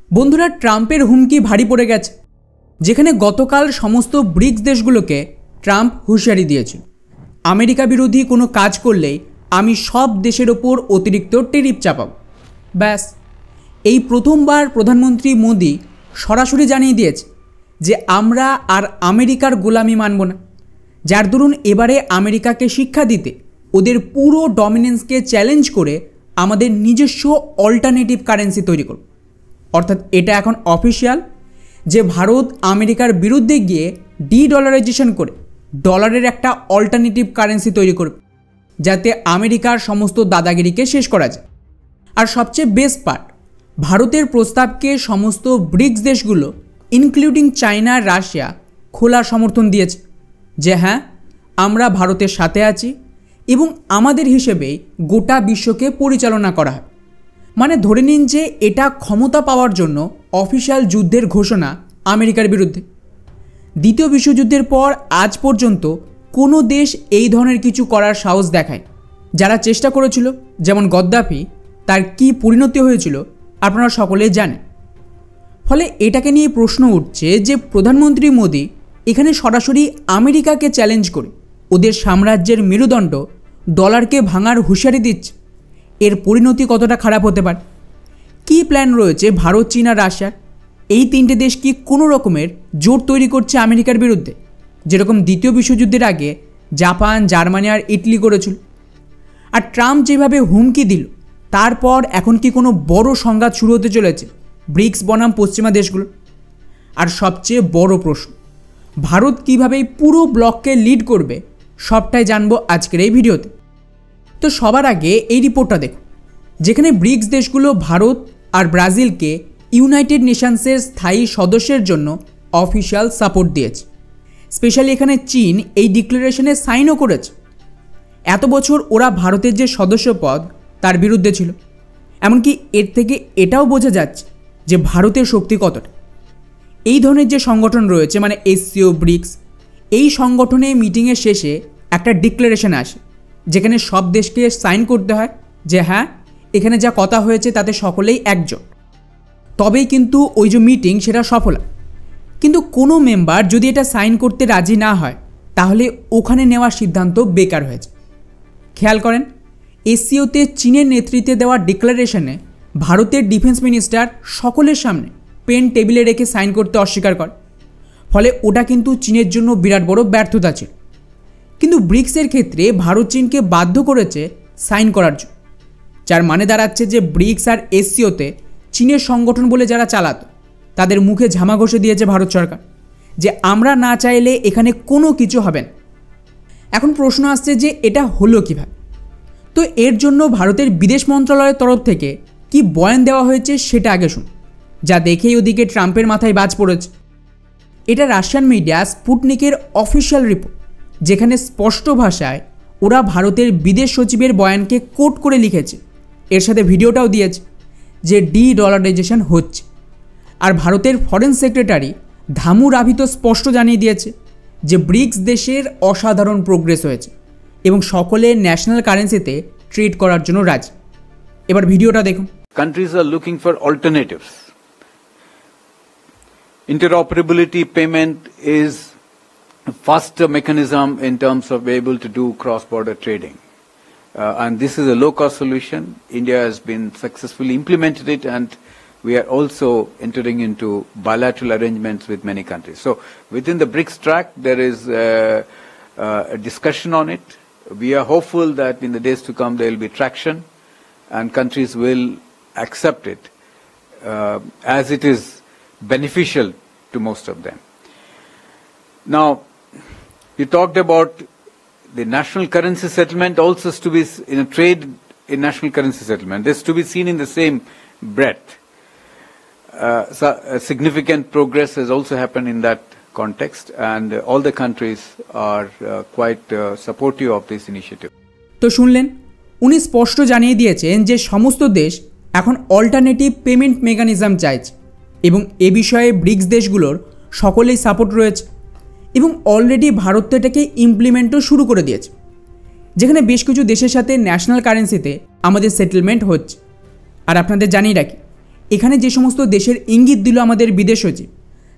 বন্ধুরা, ট্রাম্পের হুমকি ভারী পড়ে গেছে, যেখানে গতকাল সমস্ত ব্রিক্স দেশগুলোকে ট্রাম্প হুঁশিয়ারি দিয়েছিল, আমেরিকা বিরোধী কোনো কাজ করলেই আমি সব দেশের ওপর অতিরিক্ত ট্যারিফ চাপাব। ব্যাস, এই প্রথমবার প্রধানমন্ত্রী মোদি সরাসরি জানিয়ে দিয়েছে যে আমরা আর আমেরিকার গোলামি মানব না, যার দরুন এবারে আমেরিকাকে শিক্ষা দিতে ওদের পুরো ডমিনেন্সকে চ্যালেঞ্জ করে আমাদের নিজস্ব অল্টারনেটিভ কারেন্সি তৈরি করব। অর্থাৎ এটা এখন অফিসিয়াল যে ভারত আমেরিকার বিরুদ্ধে গিয়ে ডলারাইজেশন করে ডলারের একটা অল্টারনেটিভ কারেন্সি তৈরি করবে, যাতে আমেরিকার সমস্ত দাদাগিরিকে শেষ করা যায়। আর সবচেয়ে বেস্ট পার্ট, ভারতের প্রস্তাবকে সমস্ত ব্রিক্স দেশগুলো ইনক্লুডিং চায়না, রাশিয়া খোলা সমর্থন দিয়েছে যে হ্যাঁ, আমরা ভারতের সাথে আছি এবং আমাদের হিসেবেই গোটা বিশ্বকে পরিচালনা করা হয়। মানে ধরে নিন যে এটা ক্ষমতা পাওয়ার জন্য অফিসিয়াল যুদ্ধের ঘোষণা আমেরিকার বিরুদ্ধে। দ্বিতীয় বিশ্বযুদ্ধের পর আজ পর্যন্ত কোনো দেশ এই ধরনের কিছু করার সাহস দেখায়। যারা চেষ্টা করেছিল, যেমন গদ্দাফি, তার কী পরিণতি হয়েছিল আপনারা সকলেই জানেন। ফলে এটাকে নিয়ে প্রশ্ন উঠছে যে প্রধানমন্ত্রী মোদি এখানে সরাসরি আমেরিকাকে চ্যালেঞ্জ করে ওদের সাম্রাজ্যের মেরুদণ্ড ডলারকে ভাঙার হুঁশিয়ারি দিচ্ছে। এর পরিণতি কতটা খারাপ হতে পারে? কী প্ল্যান রয়েছে ভারত, চীন আর রাশিয়ার? এই তিনটে দেশ কি কোনো রকমের জোট তৈরি করছে আমেরিকার বিরুদ্ধে, যেরকম দ্বিতীয় বিশ্বযুদ্ধের আগে জাপান, জার্মানি আর ইটালি করেছিল? আর ট্রাম্প যেভাবে হুমকি দিল, তারপর এখন কি কোনো বড় সংঘাত শুরু হতে চলেছে ব্রিক্স বনাম পশ্চিমা দেশগুলো? আর সবচেয়ে বড় প্রশ্ন, ভারত কীভাবে পুরো ব্লককে লিড করবে, সবটাই জানবো আজকের এই ভিডিওতে। তো সবার আগে এই রিপোর্টটা দেখুন, যেখানে ব্রিক্স দেশগুলো ভারত আর ব্রাজিলকে ইউনাইটেড নেশনসের স্থায়ী সদস্যের জন্য অফিসিয়াল সাপোর্ট দিয়েছে। স্পেশালি এখানে চীন এই ডিক্লারেশনে সাইনও করেছে। এত বছর ওরা ভারতের যে সদস্য পদ তার বিরুদ্ধে ছিল। এমনকি এর থেকে এটাও বোঝা যাচ্ছে যে ভারতের শক্তি কতটা। এই ধরনের যে সংগঠন রয়েছে, মানে এসসিও, ব্রিক্স, এই সংগঠনে মিটিংয়ের শেষে একটা ডিক্লারেশন আসে, যেখানে সব দেশকে সাইন করতে হয় যে হ্যাঁ, এখানে যা কথা হয়েছে তাতে সকলেই একজোট। তবেই কিন্তু ওই যে মিটিং সেটা সফল হয়। কিন্তু কোনো মেম্বার যদি এটা সাইন করতে রাজি না হয়, তাহলে ওখানে নেওয়ার সিদ্ধান্ত বেকার হয়েছে। খেয়াল করেন, এসসিওতে চীনের নেতৃত্বে দেওয়া ডিক্লারেশনে ভারতের ডিফেন্স মিনিস্টার সকলের সামনে পেন টেবিলে রেখে সাইন করতে অস্বীকার করে। ফলে ওটা কিন্তু চীনের জন্য বিরাট বড় ব্যর্থতা ছিল। কিন্তু ব্রিক্সের ক্ষেত্রে ভারত চীনকে বাধ্য করেছে সাইন করার জন্য, যার মানে দাঁড়াচ্ছে যে ব্রিক্স আর এসসিওতে চীনের সংগঠন বলে যারা চালাতো তাদের মুখে ঝামা ঘষে দিয়েছে ভারত সরকার যে আমরা না চাইলে এখানে কোনো কিছু হবে না। এখন প্রশ্ন আসছে যে এটা হলো কীভাবে? তো এর জন্য ভারতের বিদেশ মন্ত্রণালয়ের তরফ থেকে কি বয়ান দেওয়া হয়েছে সেটা আগে শুন, যা দেখেই ওদিকে ট্রাম্পের মাথায় বাজ পড়েছে। এটা রাশিয়ান মিডিয়া স্পুটনিকের অফিসিয়াল রিপোর্ট, যেখানে স্পষ্ট ভাষায় ওরা ভারতের বিদেশ সচিবের বয়ানকে কোট করে লিখেছে, এর সাথে ভিডিওটাও দিয়েছে যে ডলারাইজেশন হচ্ছে। আর ভারতের ফরেন সেক্রেটারি ধামু রাভি তো স্পষ্ট জানিয়ে দিয়েছে যে ব্রিক্স দেশের অসাধারণ প্রোগ্রেস হয়েছে এবং সকলে ন্যাশনাল কারেন্সিতে ট্রেড করার জন্য রাজি। এবার ভিডিওটা দেখুন। Countries are looking for alternatives. Interoperability payment is a faster mechanism in terms of being able to do cross-border trading. And this is a low-cost solution. India has been successfully implemented it, and we are also entering into bilateral arrangements with many countries. So within the BRICS track, there is a discussion on it. We are hopeful that in the days to come there will be traction and countries will accept it as it is beneficial to most of them. Now, you talked about the national currency settlement also is to be in a trade in national currency settlement. This to be seen in the same breadth. So significant progress has also happened in that context, and all the countries are quite supportive of this initiative. তো শুনলেন, উনি স্পষ্ট জানিয়ে দিয়েছেন যে সমস্ত দেশ এখন অল্টারনেটিভ পেমেন্ট মেকানিজম চাইছে এবং এ বিষয়ে ব্রিক্স দেশগুলোর সকলেই সাপোর্ট রয়েছে এবং অলরেডি ভারত তো এটাকে ইমপ্লিমেন্টও শুরু করে দিয়েছে, যেখানে বেশ কিছু দেশের সাথে ন্যাশনাল কারেন্সিতে আমাদের সেটেলমেন্ট হচ্ছে। আর আপনাদের জানিয়ে রাখি, এখানে যে সমস্ত দেশের ইঙ্গিত দিল আমাদের বিদেশ সচিব,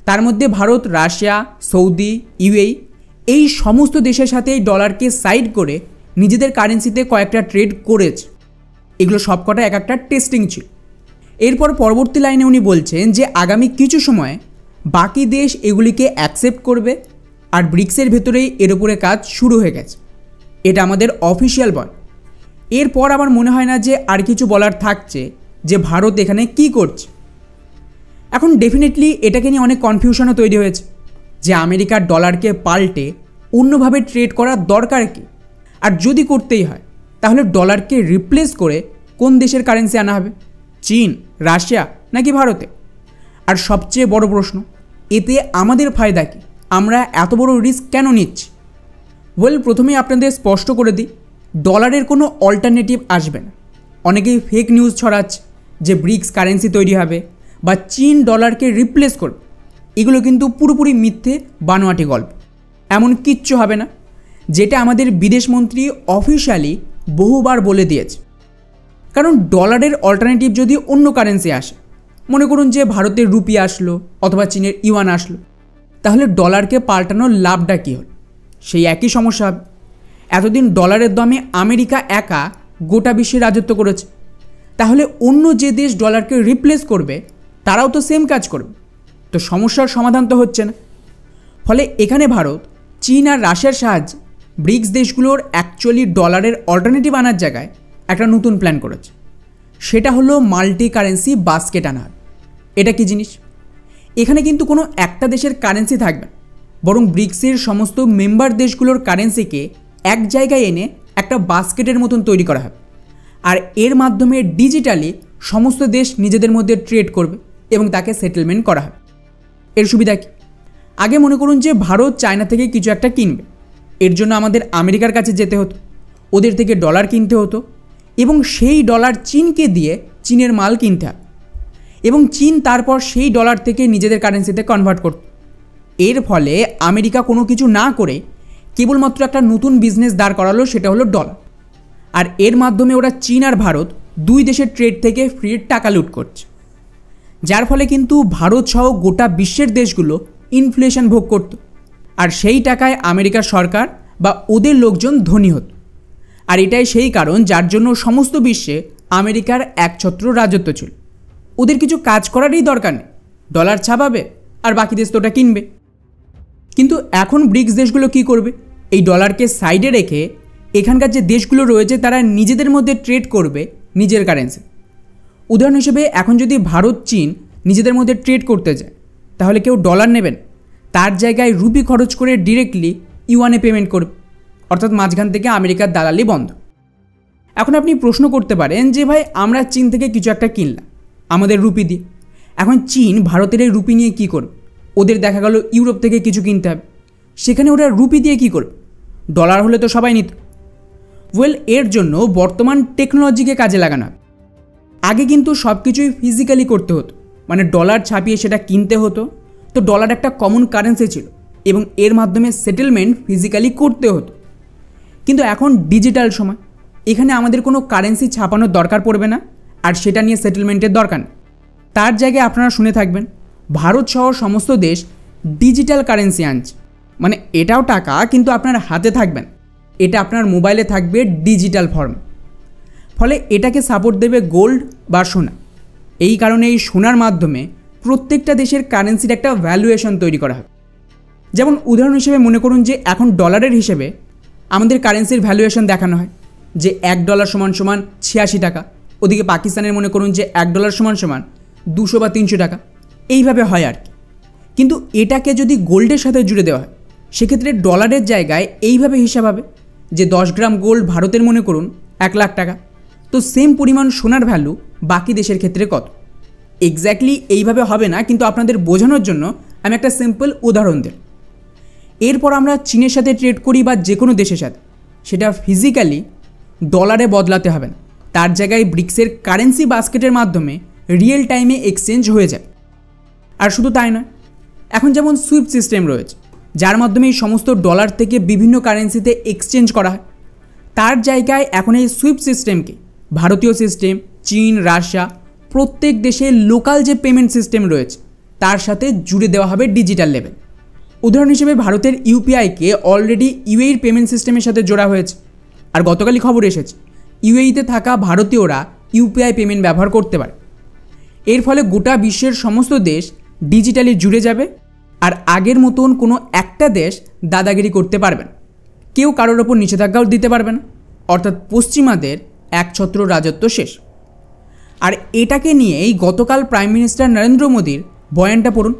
তার মধ্যে ভারত, রাশিয়া, সৌদি, ইউএই এই সমস্ত দেশের সাথে এই ডলারকে সাইড করে নিজেদের কারেন্সিতে কয়েকটা ট্রেড করেছে। এগুলো সবকটা এক একটা টেস্টিং ছিল। এরপর পরবর্তী লাইনে উনি বলছেন যে আগামী কিছু সময়ে বাকি দেশ এগুলিকে অ্যাকসেপ্ট করবে আর ব্রিক্সের ভেতরেই এর উপরে কাজ শুরু হয়ে গেছে। এটা আমাদের অফিসিয়াল বল। এরপর আমার মনে হয় না যে আর কিছু বলার থাকছে যে ভারত এখানে কি করছে। এখন ডেফিনেটলি এটাকে নিয়ে অনেক কনফিউশনও তৈরি হয়েছে যে আমেরিকার ডলারকে পাল্টে অন্যভাবে ট্রেড করার দরকার কি, আর যদি করতেই হয় তাহলে ডলারকে রিপ্লেস করে কোন দেশের কারেন্সি আনা হবে, চীন, রাশিয়া নাকি ভারতে? আর সবচেয়ে বড় প্রশ্ন, এতে আমাদের ফায়দা কি? আমরা এত বড় রিস্ক কেন নিচ্ছি? প্রথমেই আপনাদের স্পষ্ট করে দিই, ডলারের কোনো অল্টারনেটিভ আসবে না। অনেকেই ফেক নিউজ ছড়াচ্ছে যে ব্রিক্স কারেন্সি তৈরি হবে বা চীন ডলারকে রিপ্লেস করবে। এগুলো কিন্তু পুরোপুরি মিথ্যে, বানোয়াটি গল্প। এমন কিচ্ছু হবে না, যেটা আমাদের বিদেশমন্ত্রী অফিশিয়ালি বহুবার বলে দিয়েছে। কারণ ডলারের অল্টারনেটিভ যদি অন্য কারেন্সি আসে, মনে করুন যে ভারতের রুপি আসলো অথবা চীনের ইউয়ান আসলো, তাহলে ডলারকে পাল্টানোর লাভটা কী হল? সেই একই সমস্যা হবে। এতদিন ডলারের দামে আমেরিকা একা গোটা বিশ্বে রাজত্ব করেছে, তাহলে অন্য যে দেশ ডলারকে রিপ্লেস করবে তারাও তো সেম কাজ করবে, তো সমস্যার সমাধান তো হচ্ছে না। ফলে এখানে ভারত, চীন আর রাশিয়ার সাহায্যে ব্রিক্স দেশগুলোর অ্যাকচুয়ালি ডলারের অল্টারনেটিভ আনার জায়গায় একটা নতুন প্ল্যান করেছে। সেটা হলো মাল্টি কারেন্সি বাস্কেট আনার। এটা কি জিনিস? এখানে কিন্তু কোনো একটা দেশের কারেন্সি থাকবে না, বরং ব্রিক্সের সমস্ত মেম্বার দেশগুলোর কারেন্সিকে এক জায়গায় এনে একটা বাস্কেটের মতন তৈরি করা হবে। আর এর মাধ্যমে ডিজিটালি সমস্ত দেশ নিজেদের মধ্যে ট্রেড করবে এবং তাকে সেটেলমেন্ট করা হবে। এর সুবিধা কি? আগে মনে করুন যে ভারত চায়না থেকে কিছু একটা কিনবে, এর জন্য আমাদের আমেরিকার কাছে যেতে হতো, ওদের থেকে ডলার কিনতে হতো এবং সেই ডলার চীনকে দিয়ে চীনের মাল কিনতে হবে এবং চীন তারপর সেই ডলার থেকে নিজেদের কারেন্সিতে কনভার্ট করত। এর ফলে আমেরিকা কোনো কিছু না করে কেবলমাত্র একটা নতুন বিজনেস দাঁড় করালো, সেটা হলো ডলার। আর এর মাধ্যমে ওরা চীন আর ভারত দুই দেশের ট্রেড থেকে ফ্রি টাকা লুট করছে, যার ফলে কিন্তু ভারত সহ গোটা বিশ্বের দেশগুলো ইনফ্লেশন ভোগ করত। আর সেই টাকায় আমেরিকার সরকার বা ওদের লোকজন ধনী হতো। আর এটাই সেই কারণ যার জন্য সমস্ত বিশ্বে আমেরিকার একছত্র রাজত্ব ছিল। ওদের কিছু কাজ করারই দরকার নেই, ডলার ছাপাবে আর বাকি দেশ তো ওটা কিনবে। কিন্তু এখন ব্রিক্স দেশগুলো কি করবে? এই ডলারকে সাইডে রেখে এখানকার যে দেশগুলো রয়েছে তারা নিজেদের মধ্যে ট্রেড করবে নিজের কারেন্সি। উদাহরণ হিসেবে এখন যদি ভারত, চীন নিজেদের মধ্যে ট্রেড করতে যায়, তাহলে কেউ ডলার নেবেন, তার জায়গায় রুপি খরচ করে ডিরেক্টলি ইউয়ানে পেমেন্ট করবে, অর্থাৎ মাঝখান থেকে আমেরিকার দালালি বন্ধ। এখন আপনি প্রশ্ন করতে পারেন যে ভাই, আমরা চীন থেকে কিছু একটা কিনলাম আমাদের রুপি দিয়ে, এখন চীন ভারতের এই রুপি নিয়ে কী করবে? ওদের দেখা গেল ইউরোপ থেকে কিছু কিনতে হবে, সেখানে ওরা রুপি দিয়ে কী করবে? ডলার হলে তো সবাই নিত। এর জন্য বর্তমান টেকনোলজিকে কাজে লাগানো হবে। আগে কিন্তু সব কিছুই ফিজিক্যালি করতে হতো, মানে ডলার ছাপিয়ে সেটা কিনতে হতো, তো ডলার একটা কমন কারেন্সি ছিল এবং এর মাধ্যমে সেটেলমেন্ট ফিজিক্যালি করতে হতো। কিন্তু এখন ডিজিটাল সময়, এখানে আমাদের কোনো কারেন্সি ছাপানোর দরকার পড়বে না, আর সেটা নিয়ে সেটেলমেন্টের দরকার নেই। তার জায়গায় আপনারা শুনে থাকবেন ভারত সহ সমস্ত দেশ ডিজিটাল কারেন্সি আনছে, মানে এটাও টাকা কিন্তু আপনার হাতে থাকবেন, এটা আপনার মোবাইলে থাকবে ডিজিটাল ফর্ম। ফলে এটাকে সাপোর্ট দেবে গোল্ড বা সোনা। এই কারণে এই সোনার মাধ্যমে প্রত্যেকটা দেশের কারেন্সির একটা ভ্যালুয়েশন তৈরি করা হবে। যেমন উদাহরণ হিসেবে মনে করুন যে এখন ডলারের হিসেবে আমাদের কারেন্সির ভ্যালুয়েশন দেখানো হয় যে $1 = 86 টাকা, ওদিকে পাকিস্তানের মনে করুন যে $1 = 200 বা 300 টাকা, এইভাবে হয় আর কি। কিন্তু এটাকে যদি গোল্ডের সাথে জুড়ে দেওয়া হয়, সেক্ষেত্রে ডলারের জায়গায় এইভাবে হিসাব হবে যে 10 গ্রাম গোল্ড ভারতের মনে করুন 1 লাখ টাকা, তো সেম পরিমাণ সোনার ভ্যালু বাকি দেশের ক্ষেত্রে কত? এক্স্যাক্টলি এইভাবে হবে না, কিন্তু আপনাদের বোঝানোর জন্য আমি একটা সিম্পল উদাহরণ দিই। এরপর আমরা চীনের সাথে ট্রেড করি বা যে কোনো দেশের সাথে, সেটা ফিজিক্যালি ডলারে বদলাতে হবে না, তার জায়গায় ব্রিক্সের কারেন্সি বাস্কেটের মাধ্যমে রিয়েল টাইমে এক্সচেঞ্জ হয়ে যায়। আর শুধু তাই নয়, এখন যেমন সুইফট সিস্টেম রয়েছে, যার মাধ্যমে এই সমস্ত ডলার থেকে বিভিন্ন কারেন্সিতে এক্সচেঞ্জ করা হয়, তার জায়গায় এখন এই সুইফট সিস্টেমকে ভারতীয় সিস্টেম, চীন, রাশিয়া প্রত্যেক দেশের লোকাল যে পেমেন্ট সিস্টেম রয়েছে তার সাথে জুড়ে দেওয়া হবে ডিজিটাল লেভেল। উদাহরণ হিসেবে ভারতের ইউপিআইকে অলরেডি ইউএইর পেমেন্ট সিস্টেমের সাথে জোড়া হয়েছে। আর গতকালই খবর এসেছে ইউএইতে থাকা ভারতীয়রা ইউপিআই পেমেন্ট ব্যবহার করতে পারে। এর ফলে গোটা বিশ্বের সমস্ত দেশ ডিজিটালি জুড়ে যাবে, আর আগের মতন কোনো একটা দেশ দাদাগিরি করতে পারবে না, কেউ কারোর ওপর নিষেধাজ্ঞাও দিতে পারবে না, অর্থাৎ পশ্চিমাদের একছত্র রাজত্ব শেষ। আর এটাকে নিয়েই গতকাল প্রাইম মিনিস্টার নরেন্দ্র মোদীর বয়ানটা পড়ুন,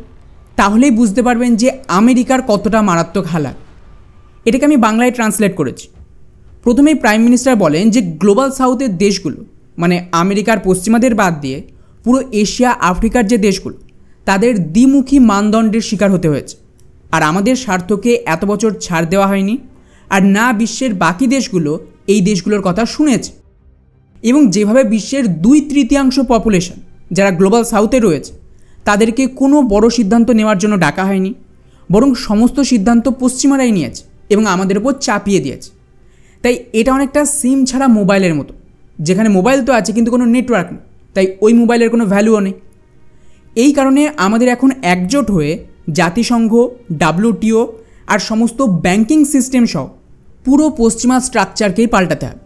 তাহলেই বুঝতে পারবেন যে আমেরিকার কতটা মারাত্মক হালাত। এটাকে আমি বাংলায় ট্রান্সলেট করেছি। প্রথমেই প্রাইম মিনিস্টার বলেন যে গ্লোবাল সাউথের দেশগুলো, মানে আমেরিকার পশ্চিমাদের বাদ দিয়ে পুরো এশিয়া আফ্রিকার যে দেশগুলো, তাদের দ্বিমুখী মানদণ্ডের শিকার হতে হয়েছে। আর আমাদের স্বার্থকে এত বছর ছাড় দেওয়া হয়নি, আর না বিশ্বের বাকি দেশগুলো এই দেশগুলোর কথা শুনেছে। এবং যেভাবে বিশ্বের 2/3 পপুলেশন যারা গ্লোবাল সাউথে রয়েছে তাদেরকে কোনো বড় সিদ্ধান্ত নেওয়ার জন্য ডাকা হয়নি, বরং সমস্ত সিদ্ধান্ত পশ্চিমারাই নিয়েছে এবং আমাদের ওপর চাপিয়ে দিয়েছে। তাই এটা অনেকটা সিম ছাড়া মোবাইলের মতো, যেখানে মোবাইল তো আছে কিন্তু কোনো নেটওয়ার্ক নেই, তাই ওই মোবাইলের কোনো ভ্যালুও নেই। এই কারণে আমাদের এখন একজোট হয়ে জাতিসংঘ, WTO আর সমস্ত ব্যাংকিং সিস্টেম সহ পুরো পশ্চিমা স্ট্রাকচারকেই পাল্টাতে হবে।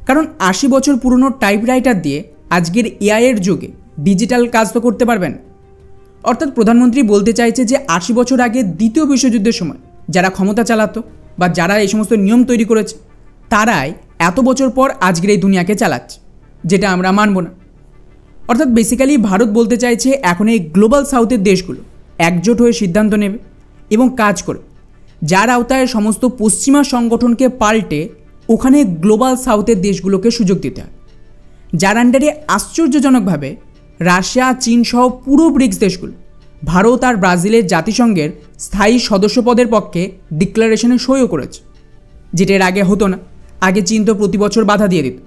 কারণ 80 বছর পুরনো টাইপরাইটার দিয়ে আজকের এআইয়ের যুগে ডিজিটাল কাজ তো করতে পারবেন। অর্থাৎ প্রধানমন্ত্রী বলতে চাইছে যে 80 বছর আগে দ্বিতীয় বিশ্বযুদ্ধের সময় যারা ক্ষমতা চালাতো বা যারা এই সমস্ত নিয়ম তৈরি করেছে তারাই এত বছর পর আজকের এই দুনিয়াকে চালাচ্ছে, যেটা আমরা মানব না। অর্থাৎ বেসিক্যালি ভারত বলতে চাইছে এখন এই গ্লোবাল সাউথের দেশগুলো একজোট হয়ে সিদ্ধান্ত নেবে এবং কাজ করে, যার আওতায় সমস্ত পশ্চিমা সংগঠনকে পাল্টে ওখানে গ্লোবাল সাউথের দেশগুলোকে সুযোগ দিতে হয়, যার আন্ডারে আশ্চর্যজনকভাবে রাশিয়া, চীন সহ পুরো ব্রিক্স দেশগুলো ভারত আর ব্রাজিলের জাতিসংঘের স্থায়ী সদস্যপদের পক্ষে ডিক্লারেশনে সইও করেছে, যেটা এর আগে হতো না। আগে চীন তো প্রতি বছর বাধা দিয়ে দিত,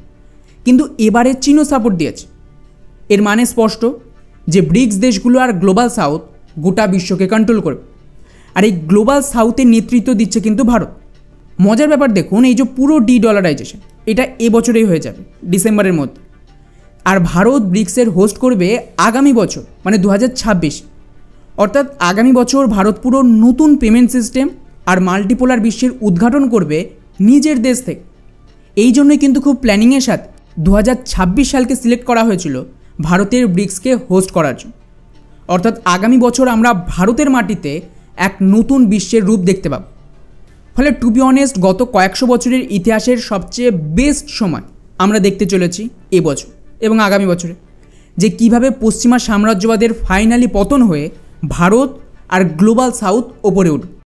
কিন্তু এবারে চীনও সাপোর্ট দিয়েছে। এর মানে স্পষ্ট যে ব্রিক্স দেশগুলো আর গ্লোবাল সাউথ গোটা বিশ্বকে কন্ট্রোল করবে। আর এই গ্লোবাল সাউথের নেতৃত্ব দিচ্ছে কিন্তু ভারত। মজার ব্যাপার দেখুন, এই যে পুরো ডলারাইজেশন এটা এবছরেই হয়ে যাবে ডিসেম্বরের মধ্যে। আর ভারত ব্রিক্সের হোস্ট করবে আগামী বছর, মানে 2026। অর্থাৎ আগামী বছর ভারত পুরো নতুন পেমেন্ট সিস্টেম আর মাল্টিপোলার বিশ্বের উদ্ঘাটন করবে নিজের দেশ থেকে। এই জন্যই কিন্তু খুব প্ল্যানিংয়ের সাথে 2026 সালকে সিলেক্ট করা হয়েছিল ভারতের ব্রিক্সকে হোস্ট করার জন্য। অর্থাৎ আগামী বছর আমরা ভারতের মাটিতে এক নতুন বিশ্বের রূপ দেখতে পাব। ফলে টু বি অনেস্ট, গত কয়েকশো বছরের ইতিহাসের সবচেয়ে বেস্ট সময় আমরা দেখতে চলেছি এবছর এবং আগামী বছরে, যে কিভাবে পশ্চিমা সাম্রাজ্যবাদের ফাইনালি পতন হয়ে ভারত আর গ্লোবাল সাউথ ওপরে উঠবে।